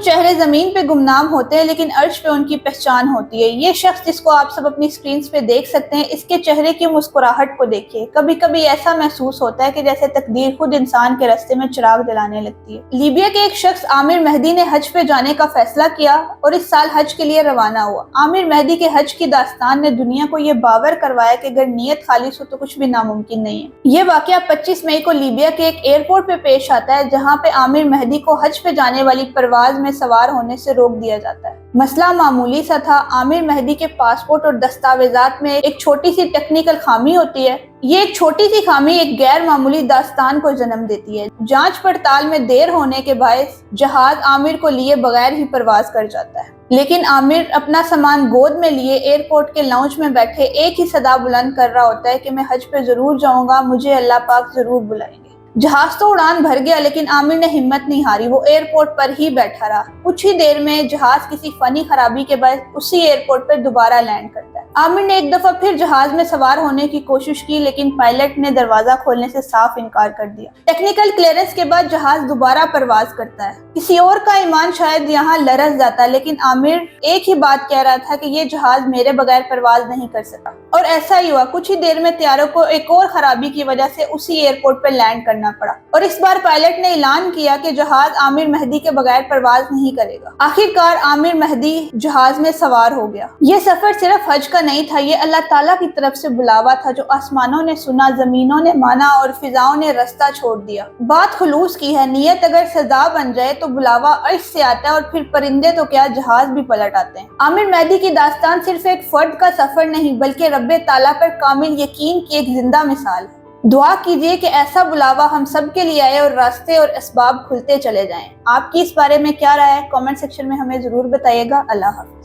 کچھ چہرے زمین پہ گمنام ہوتے ہیں لیکن عرش پہ ان کی پہچان ہوتی ہے۔ یہ شخص جس کو آپ سب اپنی سکرینز پہ دیکھ سکتے ہیں، اس کے چہرے کی مسکراہٹ کو دیکھیے۔ کبھی کبھی ایسا محسوس ہوتا ہے کہ جیسے تقدیر خود انسان کے راستے میں چراغ جلانے لگتی ہے۔ لیبیا کے ایک شخص عامر مہدی نے حج پہ جانے کا فیصلہ کیا اور اس سال حج کے لیے روانہ ہوا۔ عامر مہدی کے حج کی داستان نے دنیا کو یہ باور کروایا کہ اگر نیت خالص ہو تو کچھ بھی ناممکن نہیں ہے۔ یہ واقعہ 25 مئی کو لیبیا کے ایک ایئرپورٹ پہ پیش آتا ہے، جہاں پہ عامر مہدی کو حج پہ جانے والی پرواز میں سوار ہونے سے روک دیا جاتا ہے۔ مسئلہ معمولی سا تھا۔ عامر مہدی کے پاسپورٹ اور دستاویزات میں ایک چھوٹی سی ٹیکنیکل خامی ہوتی ہے۔ یہ ایک چھوٹی سی خامی ایک غیر معمولی داستان کو جنم دیتی ہے۔ جانچ پڑتال میں دیر ہونے کے باعث جہاز عامر کو لیے بغیر ہی پرواز کر جاتا ہے، لیکن عامر اپنا سامان گود میں لیے ایئرپورٹ کے لاؤنج میں بیٹھے ایک ہی صدا بلند کر رہا ہوتا ہے کہ میں حج پہ ضرور جاؤں گا، مجھے اللہ پاک ضرور بلائیں گے۔ جہاز تو اڑان بھر گیا لیکن عامر نے ہمت نہیں ہاری، وہ ایئرپورٹ پر ہی بیٹھا رہا۔ کچھ ہی دیر میں جہاز کسی فنی خرابی کے باعث اسی ایئرپورٹ پر دوبارہ لینڈ کرتا ہے۔ عامر نے ایک دفعہ پھر جہاز میں سوار ہونے کی کوشش کی لیکن پائلٹ نے دروازہ کھولنے سے صاف انکار کر دیا۔ ٹیکنیکل کلیئرنس کے بعد جہاز دوبارہ پرواز کرتا ہے۔ کسی اور کا ایمان شاید یہاں لرز جاتا لیکن عامر ایک ہی بات کہہ رہا تھا کہ یہ جہاز میرے بغیر پرواز نہیں کر سکا، اور ایسا ہی ہوا۔ کچھ ہی دیر میں طیاروں کو ایک اور خرابی کی وجہ سے اسی ایئرپورٹ پر لینڈ کرنا پڑا، اور اس بار پائلٹ نے اعلان کیا کہ جہاز عامر مہدی کے بغیر پرواز نہیں کرے گا۔ آخرکار عامر مہدی جہاز میں سوار ہو گیا۔ یہ سفر صرف حج کا نہیں تھا، یہ اللہ تعالیٰ کی طرف سے بلاوا تھا جو آسمانوں نے سنا، زمینوں نے مانا اور فضاؤں نے رستہ چھوڑ دیا۔ بات خلوص کی ہے، نیت اگر سزا بن جائے تو بلاوا عرش سے آتا ہے، اور پھر پرندے تو کیا جہاز بھی پلٹ آتے ہیں۔ عامر مہدی کی داستان صرف ایک فرد کا سفر نہیں بلکہ رب تعالیٰ پر کامل یقین کی ایک زندہ مثال ہے۔ دعا کیجئے کہ ایسا بلاوا ہم سب کے لیے آئے اور راستے اور اسباب کھلتے چلے جائیں۔ آپ کی اس بارے میں کیا رائے ہے؟ کامنٹ سیکشن میں ہمیں ضرور بتائیے گا۔ اللہ حافظ۔